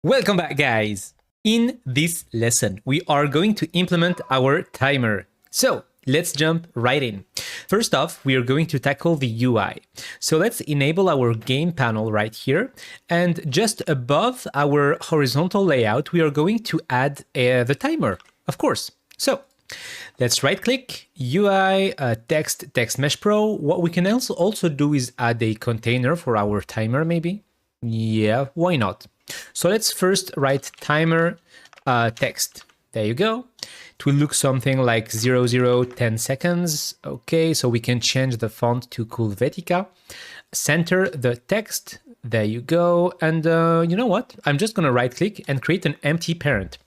Welcome back, guys! In this lesson, we are going to implement our timer. So let's jump right in. First off, we are going to tackle the UI. So let's enable our game panel right here. And just above our horizontal layout, we are going to add the timer, of course. So let's right click, UI, text mesh pro. What we can also do is add a container for our timer maybe. Yeah, why not? So let's first write timer text. There you go. It will look something like 0010 seconds. Okay, so we can change the font to Helvetica. Center the text. There you go. And you know what? I'm just going to right click and create an empty parent.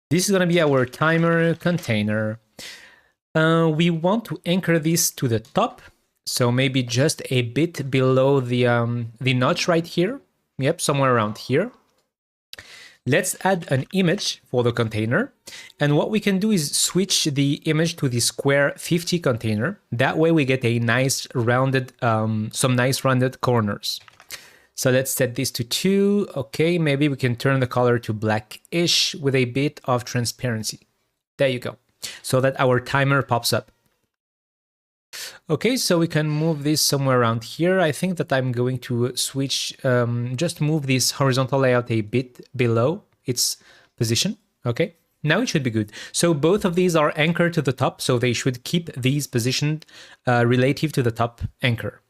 This is going to be our timer container. We want to anchor this to the top. So maybe just a bit below the notch right here. Yep, somewhere around here. Let's add an image for the container. And what we can do is switch the image to the square 50 container. That way we get a nice rounded, some nice rounded corners. So let's set this to 2. Okay, maybe we can turn the color to blackish with a bit of transparency. There you go. So that our timer pops up. Okay, so we can move this somewhere around here. I think that I'm going to switch, just move this horizontal layout a bit below its position. Okay, now it should be good. So both of these are anchored to the top, so they should keep these positioned relative to the top anchor.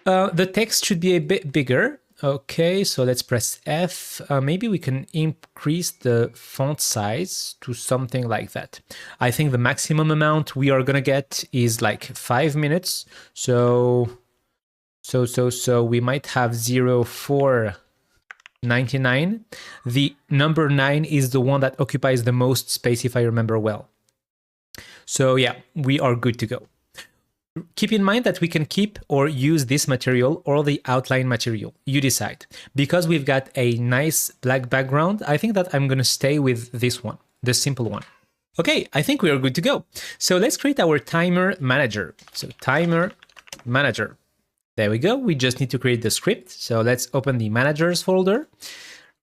The text should be a bit bigger. Okay, so let's press F. Maybe we can increase the font size to something like that. I think the maximum amount we are gonna get is like 5 minutes. So we might have 0499. The number 9 is the one that occupies the most space, if I remember well. So yeah, we are good to go. Keep in mind that we can keep or use this material or the outline material. You decide. Because we've got a nice black background, I think that I'm going to stay with this one, the simple one. Okay, I think we are good to go. So let's create our timer manager. So timer manager. There we go. We just need to create the script. So let's open the managers folder.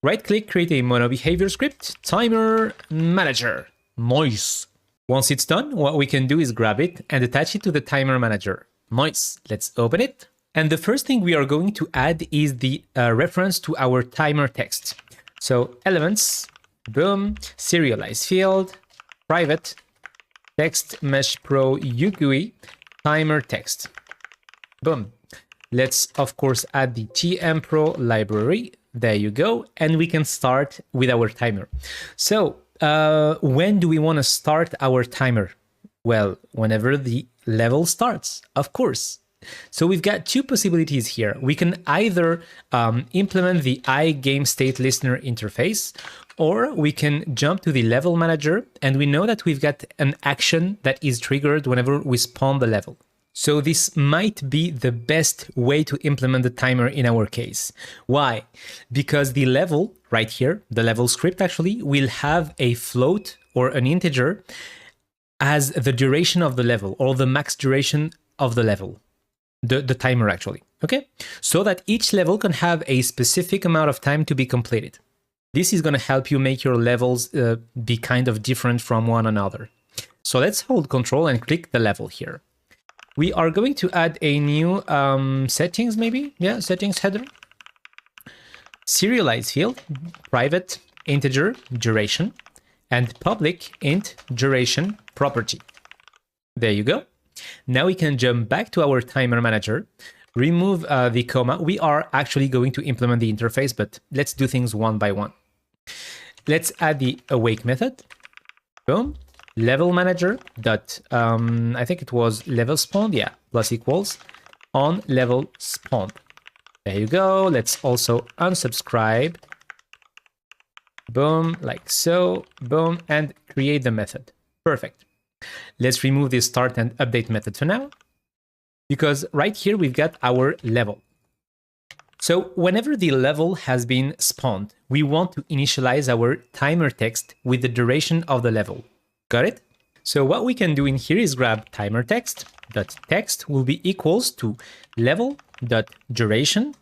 Right click, create a mono behavior script. Timer manager. Nice. Once it's done, what we can do is grab it and attach it to the timer manager. Nice, let's open it. And the first thing we are going to add is the reference to our timer text. So elements, boom, serialize field, private, text mesh pro UGUI, timer text. Boom. Let's of course add the TM Pro library. There you go. And we can start with our timer. So when do we want to start our timer? Well, whenever the level starts, of course. So we've got two possibilities here. We can either implement the iGameStateListener interface, or we can jump to the level manager, and we know that we've got an action that is triggered whenever we spawn the level. So this might be the best way to implement the timer in our case. Why? Because the level right here, the level script actually, will have a float or an integer as the duration of the level or the max duration of the level, the timer actually, okay? So that each level can have a specific amount of time to be completed. This is going to help you make your levels be kind of different from one another. So let's hold Control and click the level here. We are going to add a new settings maybe, yeah, settings header. Serialize field, private integer duration, and public int duration property. There you go. Now we can jump back to our timer manager, remove the comma. We are actually going to implement the interface, but let's do things one by one. Let's add the awake method. Boom. Level manager dot I think it was level spawned, yeah, plus equals on level spawned. There you go. Let's also unsubscribe. Boom, like so. Boom, and create the method. Perfect. Let's remove the start and update method for now, because right here we've got our level. So whenever the level has been spawned, we want to initialize our timer text with the duration of the level. Got it? So what we can do in here is grab timer text. That text will be equals to level.duration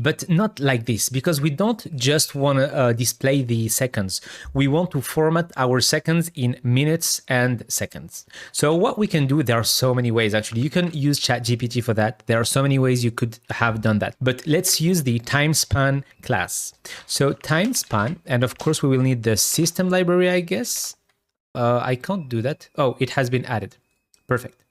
but not like this, because we don't just want to display the seconds. We want to format our seconds in minutes and seconds. So what we can do, there are so many ways actually. You can use ChatGPT for that. There are so many ways you could have done that. But let's use the timespan class. So timespan, and of course we will need the system library, I guess. I can't do that. Oh, it has been added. Perfect.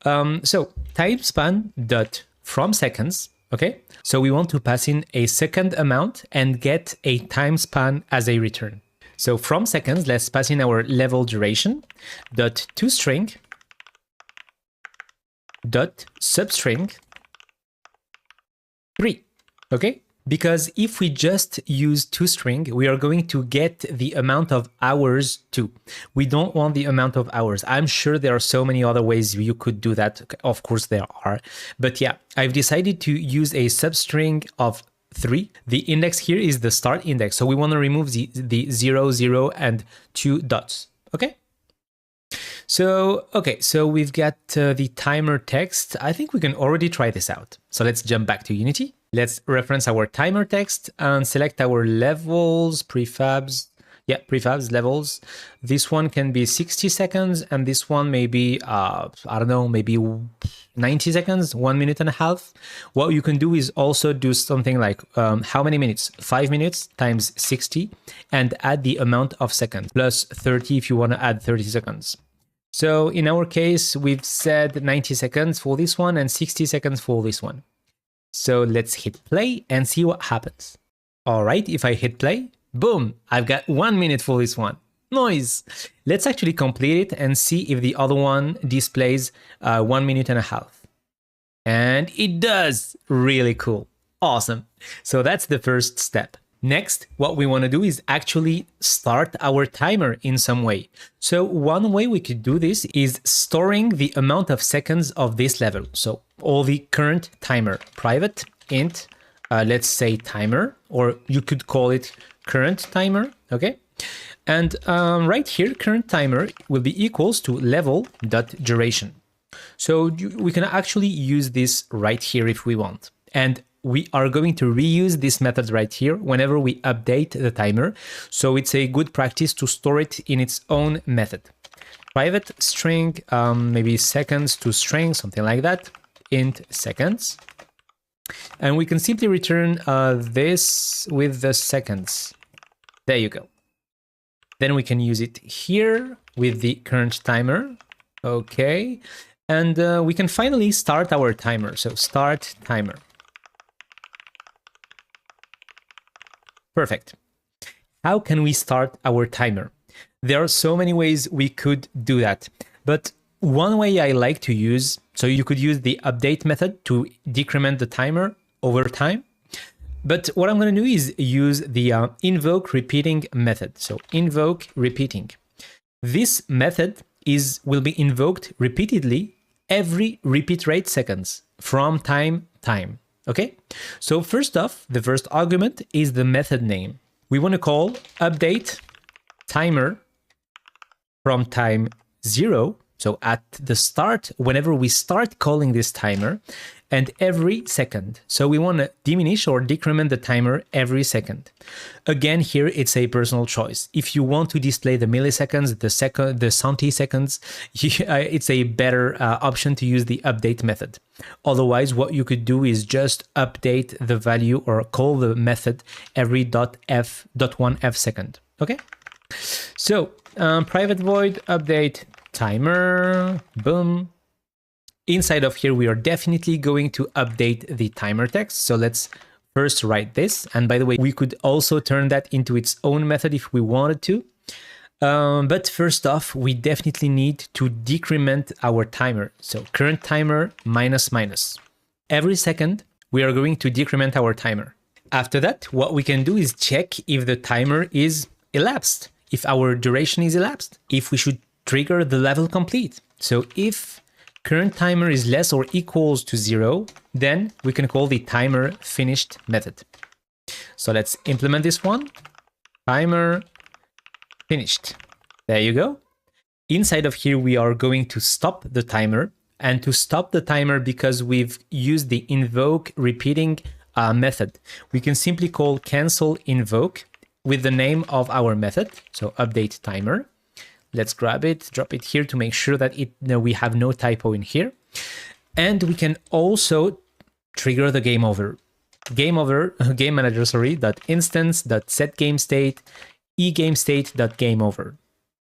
So timespan dot from seconds. Okay, so we want to pass in a second amount and get a time span as a return. So from seconds, let's pass in our level duration dot toString dot substring 3. Okay, because if we just use toString, we are going to get the amount of hours too. We don't want the amount of hours. I'm sure there are so many other ways you could do that. Of course there are. But yeah, I've decided to use a substring of 3. The index here is the start index. So we want to remove the 0, 0, and 2 dots. Okay? So we've got the timer text. I think we can already try this out. So let's jump back to Unity. Let's reference our timer text and select our levels, prefabs. Yeah, prefabs, levels. This one can be 60 seconds and this one maybe, I don't know, maybe 90 seconds, 1 minute and a half. What you can do is also do something like how many minutes? 5 minutes times 60 and add the amount of seconds plus 30 if you want to add 30 seconds. So in our case, we've said 90 seconds for this one and 60 seconds for this one. So let's hit play and see what happens. All right, if I hit play, boom, I've got 1 minute for this one. Nice. Let's actually complete it and see if the other one displays 1 minute and a half. And it does. Really cool. Awesome. So that's the first step. Next, what we want to do is actually start our timer in some way. So one way we could do this is storing the amount of seconds of this level. So all the current timer, private int, let's say timer, or you could call it current timer, okay? And right here, current timer will be equals to level.duration. So we can actually use this right here if we want. And we are going to reuse this method right here whenever we update the timer. So it's a good practice to store it in its own method. Private string, maybe seconds to string, something like that, int seconds. And we can simply return this with the seconds. There you go. Then we can use it here with the current timer. Okay. And we can finally start our timer. So start timer. Perfect. How can we start our timer? There are so many ways we could do that. But one way I like to use, so you could use the update method to decrement the timer over time. But what I'm going to do is use the invoke repeating method. So invoke repeating. This method will be invoked repeatedly every repeat rate seconds from time. Okay, so first off, the first argument is the method name. We want to call update timer from time 0. So at the start, whenever we start calling this timer, and every second. So we want to diminish or decrement the timer every second. Again, here it's a personal choice. If you want to display the milliseconds, the centiseconds, it's a better option to use the update method. Otherwise, what you could do is just update the value or call the method every .1f second. Okay. So private void update timer, boom. Inside of here, we are definitely going to update the timer text. So let's first write this. And by the way, we could also turn that into its own method if we wanted to. But first off, we definitely need to decrement our timer. So current timer minus minus. Every second, we are going to decrement our timer. After that, what we can do is check if the timer is elapsed, if our duration is elapsed, if we should trigger the level complete. So if current timer is less or equals to 0, then we can call the timer finished method. So let's implement this one. Timer finished. There you go. Inside of here, we are going to stop the timer. And to stop the timer, because we've used the invoke repeating method. We can simply call cancel invoke with the name of our method. So update timer. Let's grab it, drop it here to make sure that we have no typo in here. And we can also trigger the game over. Game manager, sorry, .instance.set game state, egame state.game over.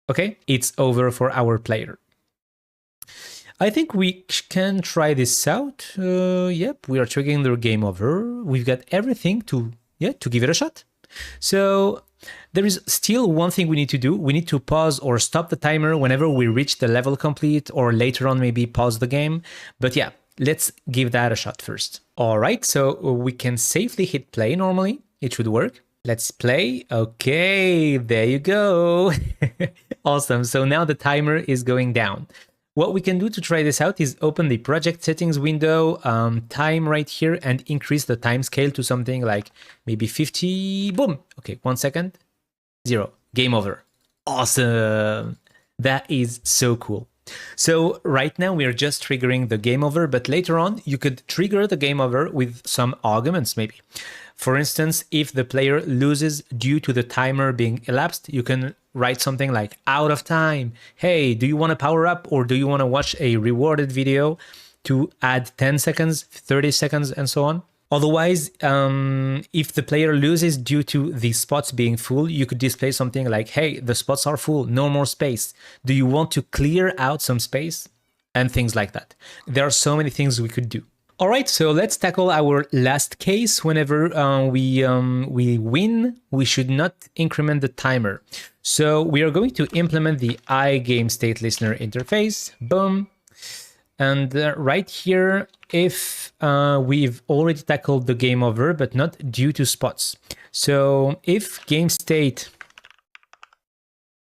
Okay, it's over for our player. I think we can try this out. Yep, we are triggering the game over. We've got everything to give it a shot. So there is still one thing we need to do. We need to pause or stop the timer whenever we reach the level complete, or later on maybe pause the game. But yeah, let's give that a shot first. All right, so we can safely hit play normally. It should work. Let's play. Okay, there you go. Awesome. So now the timer is going down. What we can do to try this out is open the project settings window, time right here, and increase the time scale to something like maybe 50. Boom. Okay, 1 second. 0. Game over. Awesome. That is so cool. So right now we are just triggering the game over, but later on you could trigger the game over with some arguments maybe. For instance, if the player loses due to the timer being elapsed, you can write something like out of time. Hey, do you want to power up, or do you want to watch a rewarded video to add 10 seconds, 30 seconds, and so on? Otherwise, if the player loses due to the spots being full, you could display something like, hey, the spots are full, no more space. Do you want to clear out some space? And things like that. There are so many things we could do. All right, so let's tackle our last case. Whenever we win, we should not increment the timer. So we are going to implement the iGameStateListener interface. Boom. And right here, if we've already tackled the game over, but not due to spots. So if GameState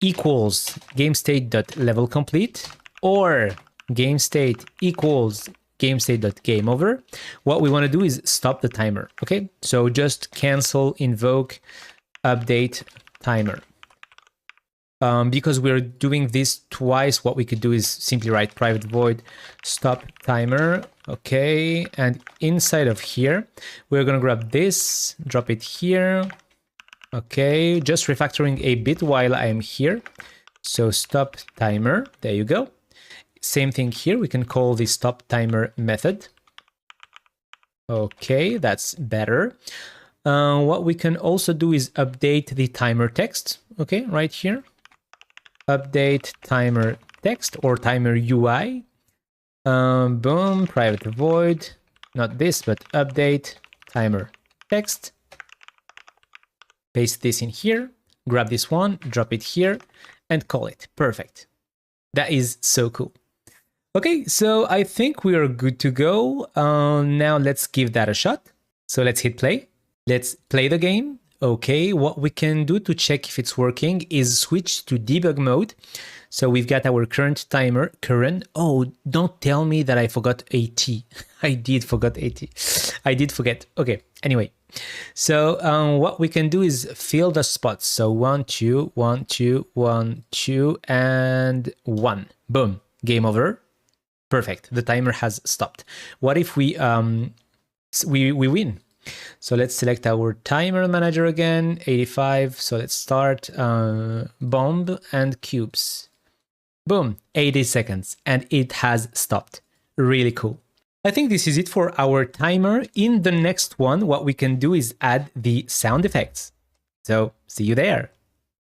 equals GameState.levelComplete or GameState equals GameState.GameOver, what we want to do is stop the timer. Okay, so just cancel invoke update timer. Because we're doing this twice, what we could do is simply write private void stop timer. Okay, and inside of here, we're gonna grab this, drop it here. Okay, just refactoring a bit while I'm here. So stop timer, there you go. Same thing here, we can call the stop timer method. Okay, that's better. What we can also do is update the timer text. Okay, right here. Update timer text or timer UI. Boom, private void, not this, but update timer text. Paste this in here, grab this one, drop it here, and call it. Perfect. That is so cool. Okay, so I think we are good to go. Now let's give that a shot. So let's hit play. Let's play the game. Okay, what we can do to check if it's working is switch to debug mode. So we've got our current timer, current. Oh, don't tell me that I forgot a T. I did forget a T. I did forget. Okay, anyway. So what we can do is fill the spots. So 1, 2, 1, 2, 1, 2, and 1. Boom, game over. Perfect, the timer has stopped. What if we win? So let's select our timer manager again, 85. So let's start bomb and cubes. Boom, 80 seconds, and it has stopped. Really cool. I think this is it for our timer. In the next one, what we can do is add the sound effects. So see you there.